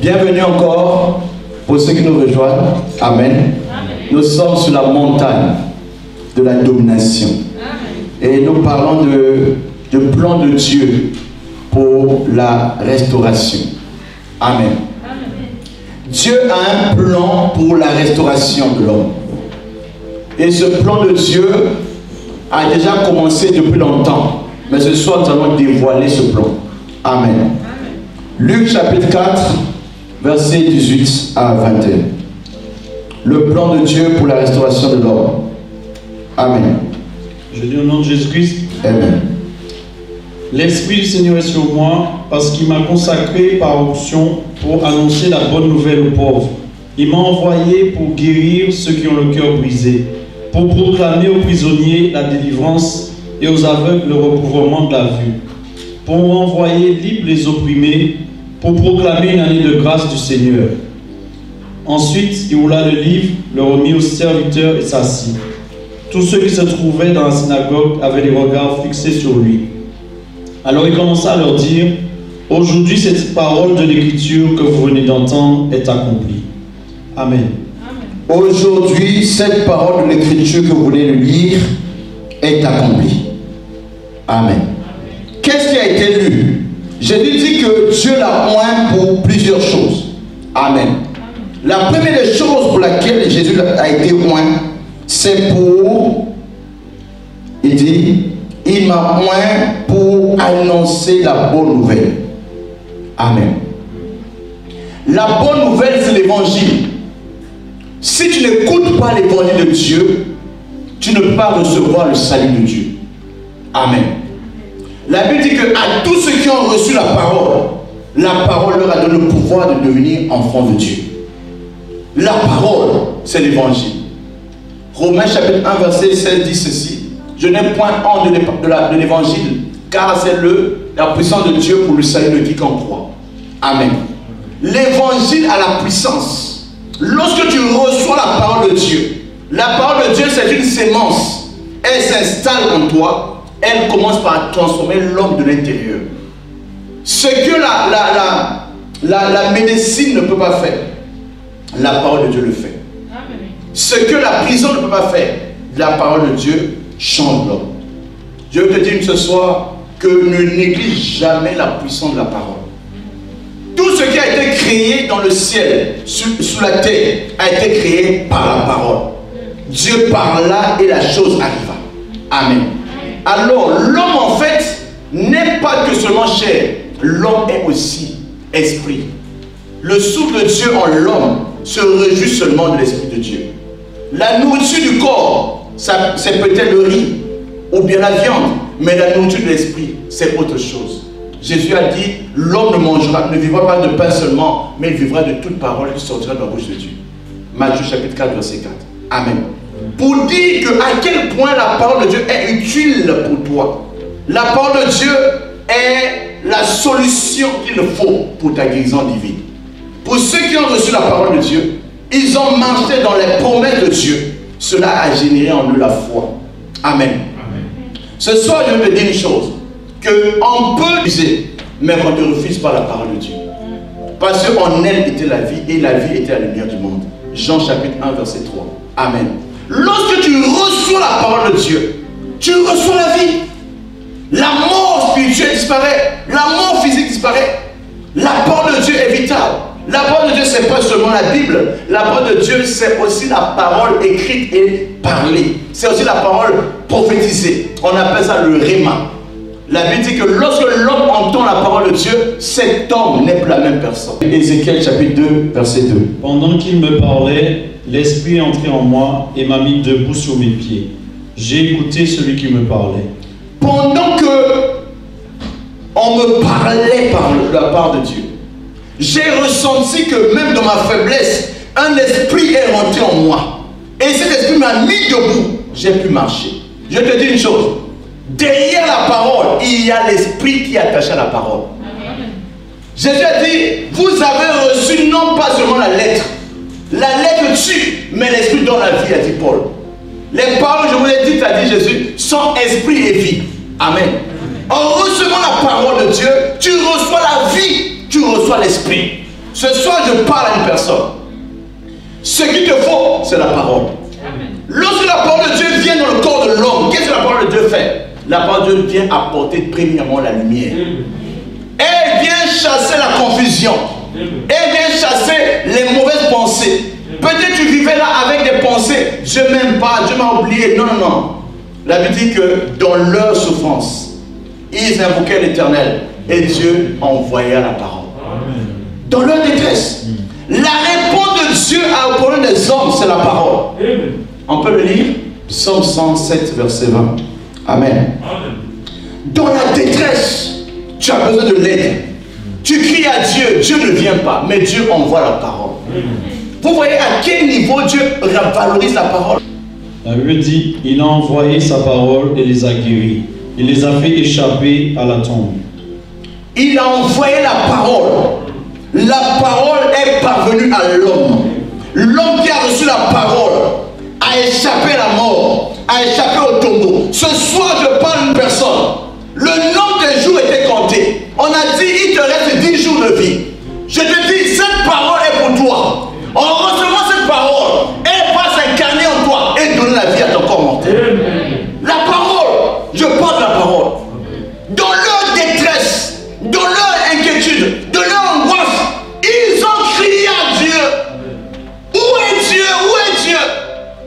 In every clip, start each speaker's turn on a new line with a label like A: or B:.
A: Bienvenue encore pour ceux qui nous rejoignent. Amen. Nous sommes sur la montagne de la domination. Et nous parlons du plan de Dieu pour la restauration. Amen. Dieu a un plan pour la restauration de l'homme. Et ce plan de Dieu a déjà commencé depuis longtemps. Mais ce soir, nous allons dévoiler ce plan. Amen. Luc chapitre 4, versets 18 à 21. Le plan de Dieu pour la restauration de l'homme. Amen.
B: Je dis au nom de Jésus-Christ.
A: Amen.
B: L'Esprit du Seigneur est sur moi parce qu'il m'a consacré par onction pour annoncer la bonne nouvelle aux pauvres. Il m'a envoyé pour guérir ceux qui ont le cœur brisé, pour proclamer aux prisonniers la délivrance et aux aveugles le recouvrement de la vue, pour envoyer libres les opprimés, pour proclamer une année de grâce du Seigneur. Ensuite, il roula le livre, le remit au serviteur et s'assit. Tous ceux qui se trouvaient dans la synagogue avaient les regards fixés sur lui. Alors il commença à leur dire, « Aujourd'hui, cette parole de l'Écriture que vous venez d'entendre est accomplie. » Amen.
A: Aujourd'hui, cette parole de l'Écriture que vous venez de lire est accomplie. Amen. Qu'est-ce qui a été lu? Jésus dit que Dieu l'a oint pour plusieurs choses. Amen. La première des choses pour laquelle Jésus a été oint, c'est pour, il dit, il m'a oint pour annoncer la bonne nouvelle. Amen. La bonne nouvelle, c'est l'évangile. Si tu n'écoutes pas l'évangile de Dieu, tu ne peux pas recevoir le salut de Dieu. Amen. La Bible dit que à tous ceux qui ont reçu la parole leur a donné le pouvoir de devenir enfants de Dieu. La parole, c'est l'évangile. Romains chapitre 1 verset 16 dit ceci: je n'ai point honte de l'évangile, car c'est la puissance de Dieu pour le salut de quiconque croit. Amen. L'évangile a la puissance. Lorsque tu reçois la parole de Dieu, la parole de Dieu c'est une sémence. Elle s'installe en toi, elle commence par transformer l'homme de l'intérieur. Ce que la médecine ne peut pas faire, la parole de Dieu le fait. Ce que la prison ne peut pas faire, la parole de Dieu change l'homme. Je veux te dire ce soir que ne néglige jamais la puissance de la parole. Tout ce qui a été créé dans le ciel, sous la terre, a été créé par la parole. Dieu parla et la chose arriva. Amen. Alors l'homme en fait n'est pas que seulement chair, l'homme est aussi esprit. Le souffle de Dieu en l'homme se réjouit seulement de l'esprit de Dieu. La nourriture du corps, c'est peut-être le riz ou bien la viande, mais la nourriture de l'esprit, c'est autre chose. Jésus a dit, l'homme ne vivra pas de pain seulement, mais il vivra de toute parole qui sortira de la bouche de Dieu. Matthieu chapitre 4, verset 4. Amen. Pour dire que à quel point la parole de Dieu est utile pour toi. La parole de Dieu est la solution qu'il faut pour ta guérison divine. Pour ceux qui ont reçu la parole de Dieu, ils ont marché dans les promesses de Dieu. Cela a généré en eux la foi. Amen. Ce soir, je veux te dire une chose. Qu'on peut user, mais qu'on ne refuse pas la parole de Dieu. Parce qu'en elle était la vie, et la vie était la lumière du monde. Jean chapitre 1, verset 3. Amen. Lorsque tu reçois la parole de Dieu, tu reçois la vie. La mort spirituelle disparaît. La mort physique disparaît. La parole de Dieu est vitale. La parole de Dieu, ce n'est pas seulement la Bible. La parole de Dieu, c'est aussi la parole écrite et parlée. C'est aussi la parole prophétisée. On appelle ça le rhéma. La Bible dit que lorsque l'homme entend la parole de Dieu, cet homme n'est plus la même personne. Ézéchiel chapitre 2, verset 2.
B: Pendant qu'il me parlait, l'Esprit est entré en moi et m'a mis debout sur mes pieds. J'ai écouté celui qui me parlait.
A: Pendant que on me parlait par la part de Dieu, j'ai ressenti que même dans ma faiblesse, un esprit est rentré en moi. Et cet esprit m'a mis debout. J'ai pu marcher. Je te dis une chose. Derrière la parole, il y a l'esprit qui est attaché à la parole. Amen. Jésus a dit, vous avez reçu non pas seulement la lettre. La lettre tue, mais l'esprit donne la vie, a dit Paul. Les paroles, je vous l'ai dit, a dit Jésus, sont esprit et vie. Amen. En recevant la parole de Dieu, tu reçois la vie, tu reçois l'esprit. Ce soir, je parle à une personne. Ce qu'il te faut, c'est la parole. Lorsque la parole de Dieu vient dans le corps de l'homme, qu'est-ce que la parole de Dieu fait? La parole de Dieu vient apporter premièrement la lumière. Elle vient chasser la confusion. Elle vient chasser les mauvaises pensées. Peut-être tu vivais là avec des pensées. Dieu m'aime pas, Dieu m'a oublié. Non, non, non. La Bible dit que dans leur souffrance, ils invoquaient l'Éternel. Et Dieu envoya la parole. Dans leur détresse. La réponse de Dieu au problème des hommes, c'est la parole. On peut le lire? Psaume 107, verset 20. Amen. Dans la détresse, tu as besoin de l'aide. Tu cries à Dieu, Dieu ne vient pas, mais Dieu envoie la parole. Vous voyez à quel niveau Dieu valorise la parole?
B: La Bible dit, il a envoyé sa parole et les a guéris. Il les a fait échapper à la tombe.
A: Il a envoyé la parole. La parole est parvenue à l'homme. L'homme qui a reçu la parole a échappé à la mort, a échappé au tombeau. Ce soir, je parle à une personne. Le nombre de jours était compté. On a dit, il te reste 10 jours de vie. Je te dis, cette parole est pour toi. En recevant cette parole, elle va s'incarner en toi et donner la vie à ton corps mortel. La parole, je parle de la parole. Dans leur détresse, dans leur inquiétude, dans leur angoisse, ils ont crié à Dieu. Où est Dieu? Où est Dieu?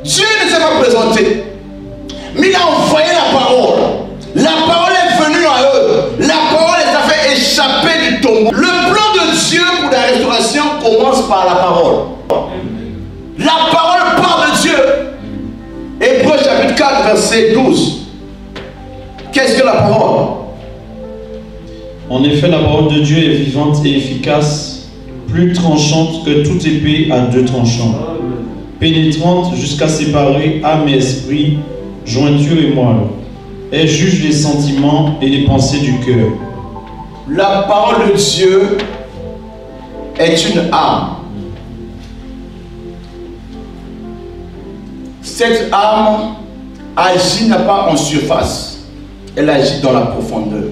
A: Dieu ne s'est pas présenté. Mais il a envoyé la parole. La parole est venue à eux. La parole les a fait échapper du tombeau. Le plan de Dieu pour la restauration commence par la parole. La parole parle de Dieu. Hébreux chapitre 4, verset 12. Qu'est-ce que la parole?
B: En effet, la parole de Dieu est vivante et efficace, plus tranchante que toute épée à deux tranchants, pénétrante jusqu'à séparer âme et esprit, jointure et moelle. Elle juge les sentiments et les pensées du cœur.
A: La parole de Dieu est une âme. Cette âme agit non pas en surface, elle agit dans la profondeur.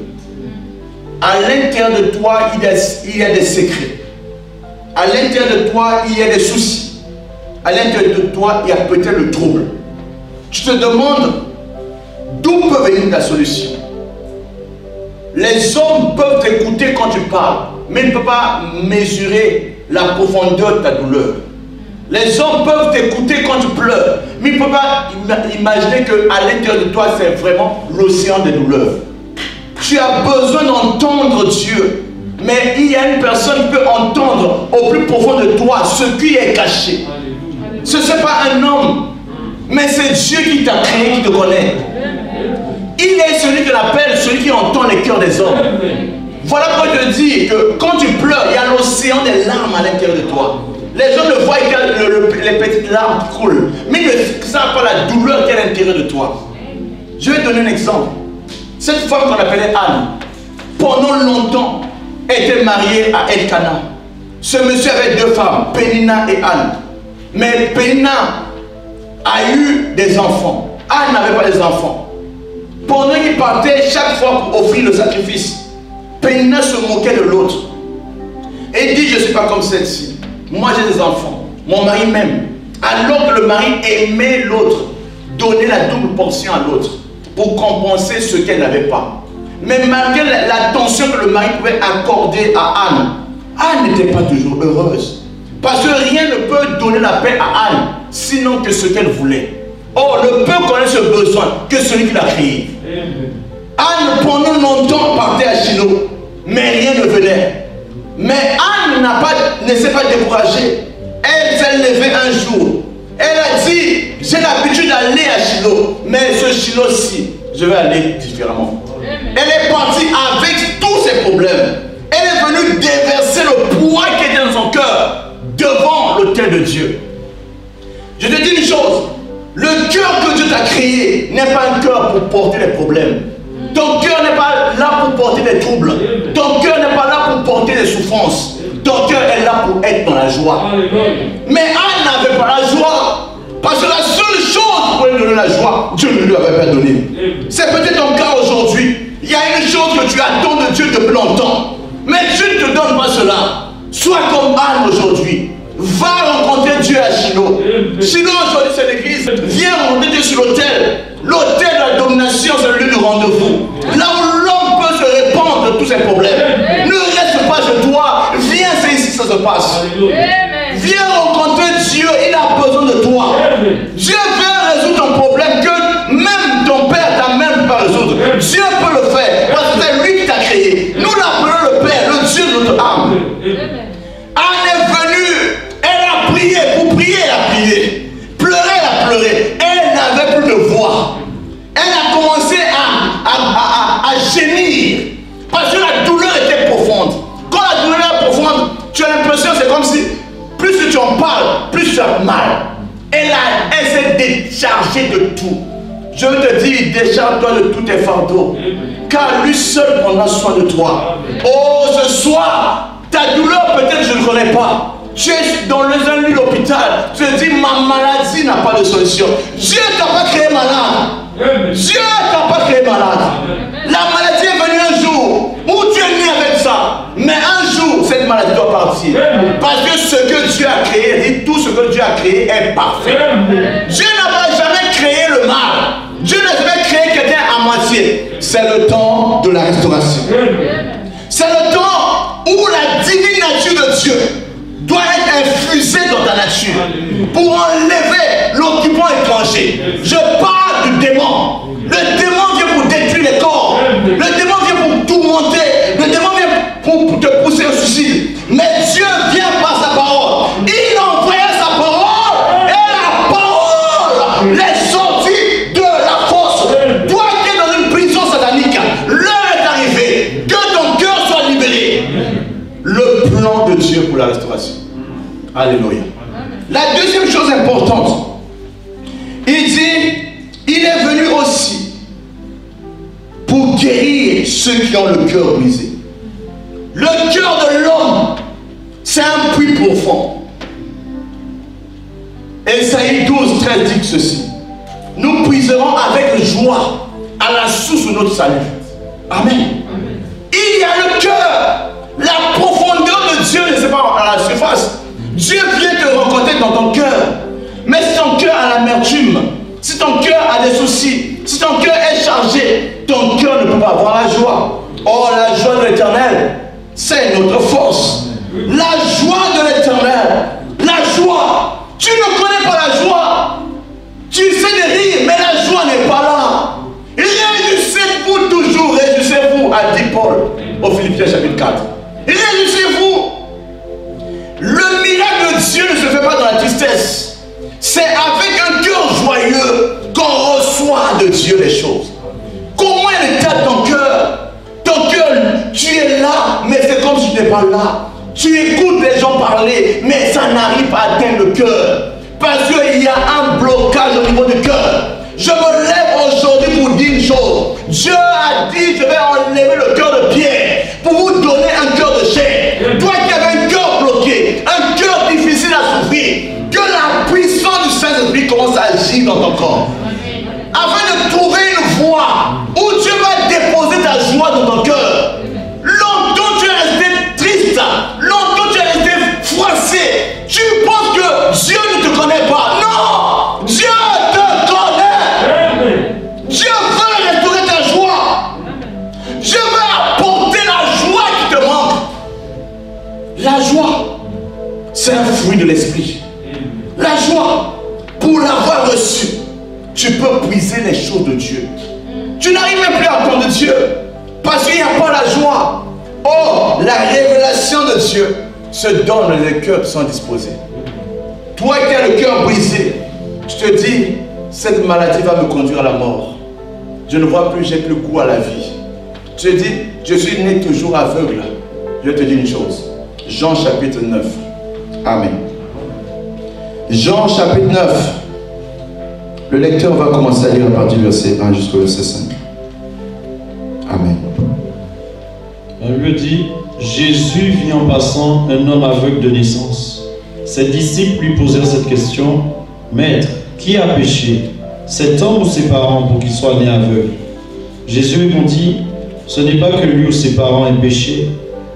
A: À l'intérieur de toi, il y a des secrets. À l'intérieur de toi, il y a des soucis. À l'intérieur de toi, il y a peut-être le trouble. Tu te demandes d'où peut venir ta solution. Les hommes peuvent t'écouter quand tu parles, mais ils ne peuvent pas mesurer la profondeur de ta douleur. Les hommes peuvent t'écouter quand tu pleures, mais ils ne peuvent pas imaginer qu'à l'intérieur de toi, c'est vraiment l'océan des douleurs. Tu as besoin d'entendre Dieu, mais il y a une personne qui peut entendre au plus profond de toi ce qui est caché. Ce n'est pas un homme, mais c'est Dieu qui t'a créé, qui te connaît. Il est celui que l'appelle, celui qui entend les cœurs des hommes. Voilà pourquoi je te dis que quand tu pleures, il y a l'océan des larmes à l'intérieur de toi. Les gens le voient, il y a les petites larmes qui coulent, mais ils ne savent pas la douleur qui est à l'intérieur de toi. Je vais te donner un exemple. Cette femme qu'on appelait Anne, pendant longtemps, était mariée à Elkana. Ce monsieur avait deux femmes, Pénina et Anne. Mais Pénina a eu des enfants. Anne n'avait pas des enfants. Pendant qu'il partait chaque fois pour offrir le sacrifice, Pénina se moquait de l'autre. Et dit, je ne suis pas comme celle-ci. Moi j'ai des enfants. Mon mari m'aime. Alors que le mari aimait l'autre, donnait la double portion à l'autre pour compenser ce qu'elle n'avait pas. Mais malgré l'attention que le mari pouvait accorder à Anne, Anne n'était pas toujours heureuse. Parce que rien ne peut donner la paix à Anne, sinon que ce qu'elle voulait. Or, ne peut connaître ce besoin que celui qui l'a créé. Anne, pendant longtemps, partait à Shiloh, mais rien ne venait. Mais Anne ne s'est pas découragée. Elle s'est levée un jour. Elle a dit, j'ai l'habitude d'aller à Shiloh, mais ce Shiloh-ci, je vais aller différemment. Elle est partie avec tous ses problèmes. Elle est venue déverser le poids qui était dans son cœur devant l'autel de Dieu. Je te dis une chose, le cœur que Dieu t'a créé n'est pas un cœur pour porter les problèmes. Ton cœur n'est pas là pour porter des troubles. Ton cœur n'est pas là pour porter des souffrances. Ton cœur est là pour être dans la joie. Mais Anne n'avait pas la joie. Parce que la seule chose pour lui donner la joie, Dieu ne lui avait pas donné. C'est peut-être ton cas aujourd'hui. Il y a une chose que tu attends de Dieu depuis longtemps. Mais Dieu ne te donne pas cela. Sois comme Anne aujourd'hui. Va rencontrer Dieu à Shiloh. Shiloh aujourd'hui c'est l'église. Viens rencontrer Dieu sur l'autel. L'autel de la domination, c'est le lieu du rendez-vous. Là où l'homme peut se répandre de tous ses problèmes. Ne reste pas chez toi. Viens, c'est ici que ça se passe. Viens rencontrer Dieu, il a besoin de toi. Dieu veut résoudre ton problème que même ton père t'a même pas résoudre. Dieu peut le faire parce que c'est lui qui t'a créé. Nous l'appelons le Père, le Dieu de notre âme. Anne est venue, elle a prié, pour prier elle a prié, pleurer elle a pleuré, elle n'avait plus de voix. Elle a commencé à gémir parce que la douleur était profonde. Quand la douleur est profonde, tu as l'impression c'est comme si plus tu en parles, plus tu as mal. Elle s'est déchargée de tout. Je veux te dire, décharge-toi de tous tes fardeaux. Car lui seul prendra soin de toi. Oh, ce soir, ta douleur peut-être je ne connais pas. Tu es dans un lit d'hôpital. Tu te dis, ma maladie n'a pas de solution. Dieu ne t'a pas créé malade. Dieu ne t'a pas créé malade. La maladie est venue un jour où tu es né avec ça. Mais un jour, cette maladie doit partir. Parce que ce que Dieu a créé, dit tout ce que Dieu a créé est parfait. Dieu n'a jamais créé le mal. Dieu n'a jamais créé quelqu'un à moitié. C'est le temps de la restauration. C'est le temps où la divine nature de Dieu doit être infusée dans ta nature pour enlever l'occupant étranger. Je parle du démon. Le démon vient pour détruire les corps. Le démon vient pour tout monter. Le démon vient pour te pousser au suicide. Mais Dieu vient par sa parole. Il envoya sa parole et la parole les sortit de la force. Toi qui es dans une prison satanique, l'heure est arrivée. Que ton cœur soit libéré. Le plan de Dieu pour la restauration. Alléluia. La deuxième chose importante, il dit, il est venu aussi pour guérir ceux qui ont le cœur brisé. Le cœur de l'homme, c'est un puits profond. Ésaïe 12, 13 dit ceci. Nous puiserons avec joie à la source de notre salut. Amen. Il y a le cœur. La profondeur de Dieu ne c'est pas à la surface. Dieu vient te rencontrer dans ton cœur. Mais si ton cœur a l'amertume, si ton cœur a des soucis, si ton cœur est chargé, ton cœur ne peut pas avoir la joie. Oh, la joie de l'Éternel, c'est notre force. La joie de l'Éternel, la joie. Tu ne connais pas la joie. Tu sais de rire, mais la joie n'est pas là. Réjouissez-vous toujours, réjouissez-vous, a dit Paul au Philippiens chapitre 4. Réjouissez-vous. Le miracle de Dieu ne se fait pas dans la tristesse. C'est avec un cœur joyeux qu'on reçoit de Dieu les choses. Comment est l'état de ton cœur? Ton cœur, tu es là, mais c'est comme si tu n'es pas là. Tu écoutes les gens parler, mais ça n'arrive pas à atteindre le cœur. Parce qu'il y a un blocage au niveau du cœur. Je me lève aujourd'hui pour dire une chose. Dieu a dit, je vais enlever le cœur de pierre pour vous donner un cœur de chair. Toi qui avais un cœur bloqué, un cœur difficile à souffrir, que la puissance du Saint-Esprit commence à agir dans ton corps. Afin de trouver une voie où Dieu va déposer ta joie dans ton cœur. Longtemps tu es resté triste, longtemps tu es resté froissé. Tu penses que Dieu ne te connaît pas. Non, Dieu te connaît. Dieu veut restaurer ta joie. Dieu veut apporter la joie qui te manque. La joie, c'est un fruit de l'esprit. La joie, pour l'avoir reçue, tu peux puiser les choses de Dieu. Tu n'arrives même plus à entendre Dieu parce qu'il n'y a pas la joie. Oh, la révélation de Dieu se donne dans les cœurs qui sont disposés. Toi qui as le cœur brisé, tu te dis, cette maladie va me conduire à la mort. Je ne vois plus, j'ai plus goût à la vie. Tu te dis, je suis né toujours aveugle. Je vais te dire une chose. Jean chapitre 9. Amen. Jean chapitre 9. Le lecteur va commencer à lire à partir du verset 1 jusqu'au verset 5. Amen.
B: La Bible dit, Jésus vit en passant un homme aveugle de naissance. Ses disciples lui posèrent cette question, Maître, qui a péché, cet homme ou ses parents, pour qu'il soit né aveugle? Jésus répondit, ce n'est pas que lui ou ses parents aient péché,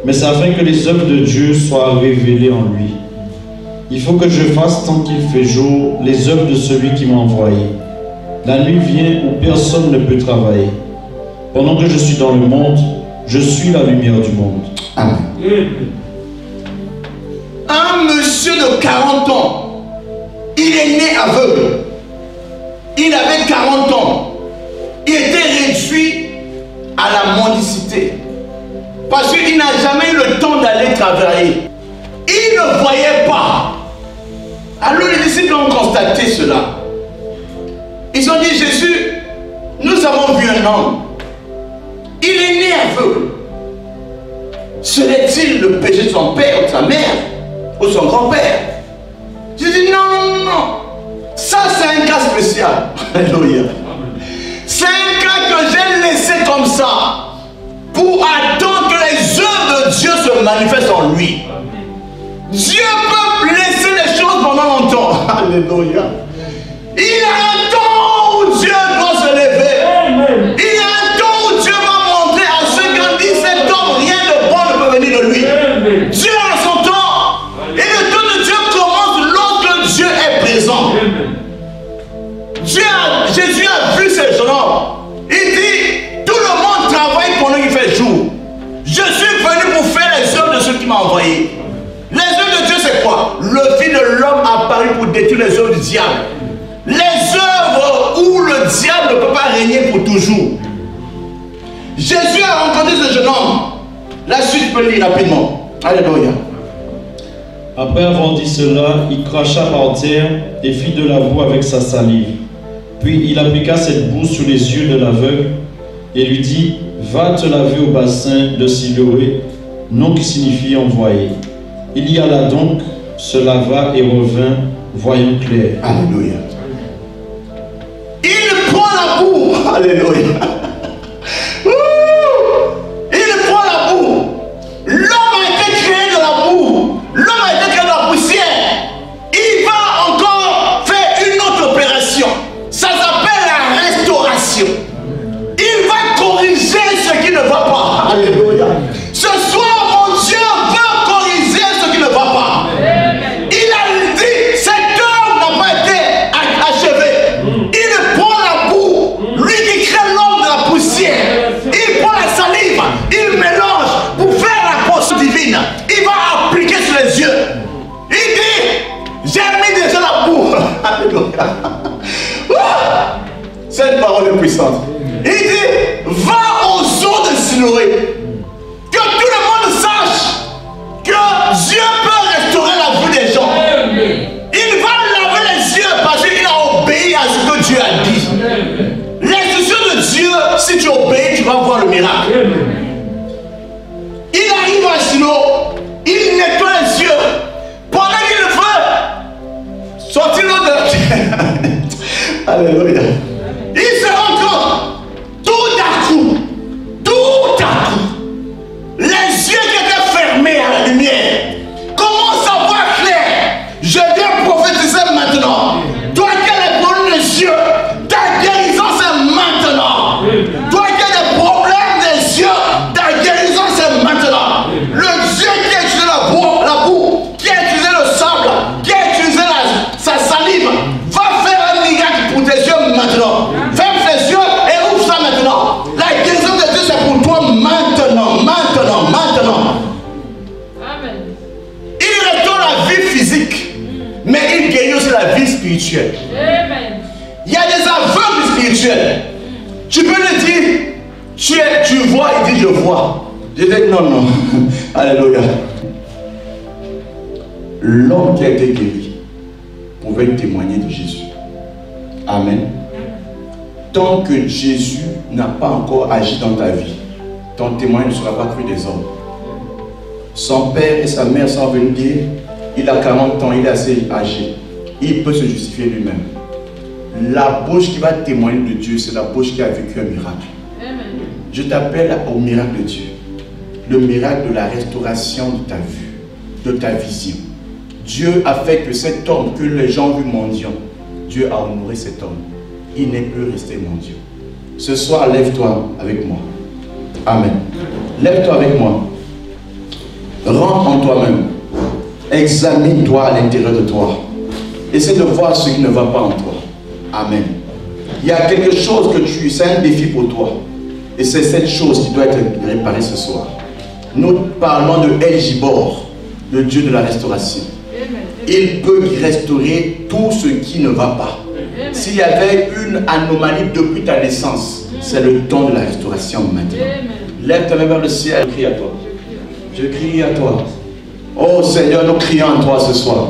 B: mais c'est afin que les œuvres de Dieu soient révélées en lui. Il faut que je fasse, tant qu'il fait jour, les œuvres de celui qui m'a envoyé. La nuit vient où personne ne peut travailler. Pendant que je suis dans le monde, je suis la lumière du monde.
A: Amen. Un monsieur de 40 ans, il est né aveugle. Il avait 40 ans. Il était réduit à la mendicité. Parce qu'il n'a jamais eu le temps d'aller travailler. Il ne voyait pas. Alors les disciples ont constaté cela. Ils ont dit, Jésus, nous avons vu un homme. Il est né aveugle. Serait-il le péché de son père ou de sa mère ou de son grand-père? J'ai dit, non. Ça, c'est un cas spécial. Alléluia. C'est un cas que j'ai laissé comme ça pour attendre que les œuvres de Dieu se manifestent en lui. Dieu peut laisser les choses pendant longtemps. Alléluia. Il y a un temps où Dieu doit se lever. Il y a un temps où Dieu va montrer à ceux qui ont dit cet homme, rien de bon ne peut venir de lui. Dieu a son temps. Et le temps de Dieu commence lorsque Dieu est présent. Jésus a vu ces gens. Il dit, tout le monde travaille pendant qu'il fait jour. Je suis venu pour faire les œuvres de ceux qui m'ont envoyé. Les œuvres de Dieu, c'est quoi? Le Fils de l'homme apparu pour détruire les œuvres du diable. Les œuvres où le diable ne peut pas régner pour toujours. Jésus a rencontré ce jeune homme. La suite peut lire rapidement. Alléluia.
B: Après avoir dit cela, il cracha par terre et fit de la boue avec sa salive. Puis il appliqua cette boue sur les yeux de l'aveugle et lui dit, va te laver au bassin de Siloé, nom qui signifie envoyé. Il y alla donc, se lava et revint, voyant clair.
A: Alléluia. Il prend la boue. Alléluia. Il prend la boue. L'homme a été créé de la boue. L'homme a été créé de la poussière. Il va encore faire une autre opération. Ça s'appelle la restauration. Il va corriger ce qui ne va pas. Alléluia. Ce soir, mon Dieu veut corriger ce qui ne va pas. Il a dit, cette œuvre n'a pas été achevée. Il prend la boue, lui qui crée l'homme de la poussière. Il prend la salive, il mélange pour faire la potion divine. Il va appliquer sur les yeux. Il dit, j'ai mis déjà la boue. Alléluia. Cette parole est puissante. Il dit, va aux eaux de Siloé. Que tout le monde sache que Dieu peut restaurer la vue des gens. Il va laver les yeux parce qu'il a obéi à ce que Dieu a dit. L'instruction de Dieu, si tu obéis, tu vas voir le miracle. Il arrive à Silo, il nettoie les yeux. Pendant qu'il veut sortir l'eau de la terre. Alléluia. Il se rend compte, tout à coup, les yeux qui étaient fermés à la lumière commencent à voir clair. Je viens prophétiser maintenant. Toi qui as les problèmes des yeux, ta guérison c'est maintenant. Toi qui as des problèmes des yeux, ta guérison c'est maintenant. Le Dieu qui a utilisé la boue, qui a utilisé le sable, qui a utilisé sa salive, va faire un miracle pour tes yeux maintenant. Ferme tes yeux et ouvre ça maintenant. La guérison de Dieu c'est pour toi maintenant.
C: Amen.
A: Il restaure la vie physique, mais il guérit aussi la vie spirituelle.
C: Amen.
A: Il y a des aveugles spirituels. Tu peux le dire, tu vois, il dit je vois. Je dis non. Alléluia. L'homme qui a été guéri pouvait témoigner de Jésus. Amen. Tant que Jésus n'a pas encore agi dans ta vie, ton témoignage ne sera pas cru des hommes. Son père et sa mère sont venus dire, il a 40 ans, il est assez âgé. Il peut se justifier lui-même. La bouche qui va témoigner de Dieu, c'est la bouche qui a vécu un miracle.
C: Amen.
A: Je t'appelle au miracle de Dieu. Le miracle de la restauration de ta vue, de ta vision. Dieu a fait que cet homme, que les gens ont vu mendiant, Dieu a honoré cet homme. Il n'est plus resté mendiant. Ce soir, lève-toi avec moi. Amen. Lève-toi avec moi. toi-même. Examine-toi à l'intérieur de toi. Essaie de voir ce qui ne va pas en toi. Amen. Il y a quelque chose c'est un défi pour toi. Et c'est cette chose qui doit être réparée ce soir. Nous parlons de El Gibor, le Dieu de la restauration. Il peut restaurer tout ce qui ne va pas. S'il y avait une anomalie depuis ta naissance, c'est le temps de la restauration maintenant. Lève ta main vers le ciel, je crie à toi. Je crie à toi. Oh Seigneur, nous crions à toi ce soir.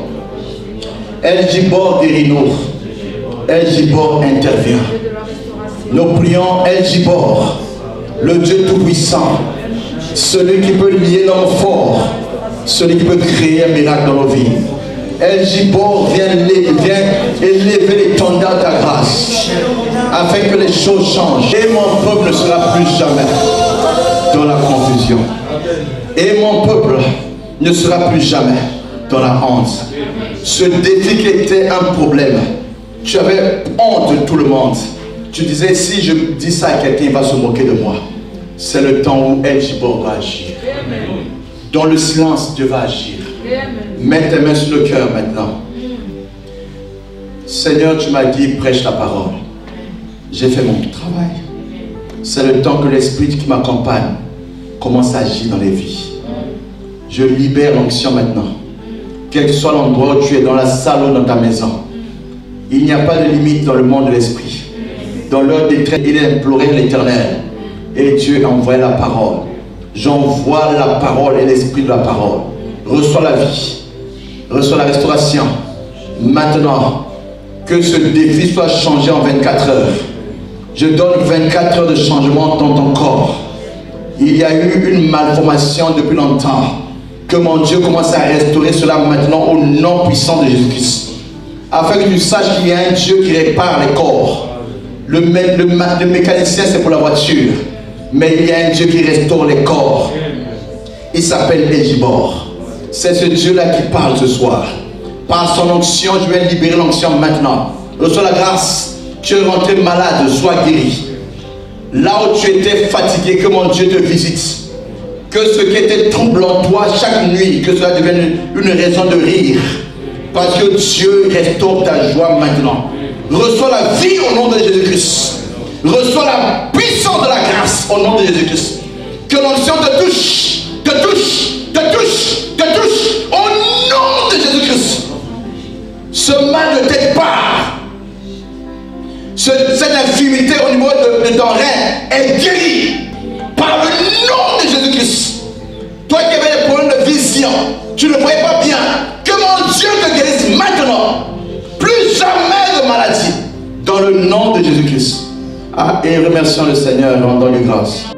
A: El Gibor guéris-nous. El Gibor intervient. Nous prions El Gibor, le Dieu Tout-Puissant, celui qui peut lier l'homme fort, celui qui peut créer un miracle dans nos vies. El Gibor vient élever l'étendard de ta grâce, afin que les choses changent. Et mon peuple ne sera plus jamais dans la confusion. Et mon peuple ne sera plus jamais dans la honte. Ce défi qui était un problème, tu avais honte de tout le monde. Tu disais, si je dis ça à quelqu'un, il va se moquer de moi. C'est le temps où El Gibor va agir. Dans le silence, Dieu va agir. Mets tes mains sur le cœur maintenant. Seigneur, tu m'as dit, prêche la parole. J'ai fait mon travail. C'est le temps que l'Esprit qui m'accompagne commence à agir dans les vies. Je libère l'onction maintenant. Quel que soit l'endroit où tu es, dans la salle ou dans ta maison, il n'y a pas de limite dans le monde de l'Esprit. Dans leur détresse, il a imploré l'Éternel. Et Dieu a envoyé la parole. J'envoie la parole et l'esprit de la parole. Reçois la vie. Reçois la restauration. Maintenant, que ce défi soit changé en 24 heures. Je donne 24 heures de changement dans ton corps. Il y a eu une malformation depuis longtemps. Que mon Dieu commence à restaurer cela maintenant au nom puissant de Jésus-Christ. Afin que tu saches qu'il y a un Dieu qui répare les corps. Le mécanicien, c'est pour la voiture. Mais il y a un Dieu qui restaure les corps. Il s'appelle El Gibor. C'est ce Dieu-là qui parle ce soir. Par son onction, je vais libérer l'onction maintenant. Reçois la grâce. Tu es rentré malade, sois guéri. Là où tu étais fatigué, que mon Dieu te visite. Que ce qui était troublant toi chaque nuit, que cela devienne une raison de rire. Parce que Dieu restaure ta joie maintenant. Reçois la vie au nom de Jésus-Christ. Reçois la puissance de la grâce au nom de Jésus-Christ. Que l'onction te touche, te touche, te touche, te touche au nom de Jésus-Christ. Ce mal ne t'aide pas. Cette infirmité au niveau de ton rein est guérie par le nom de Jésus-Christ. Toi qui avais des problèmes de vision, tu ne voyais pas bien. Que mon Dieu te guérisse maintenant. Plus jamais de maladie. Dans le nom de Jésus-Christ. Ah, et remercions le Seigneur, rendons-lui grâce.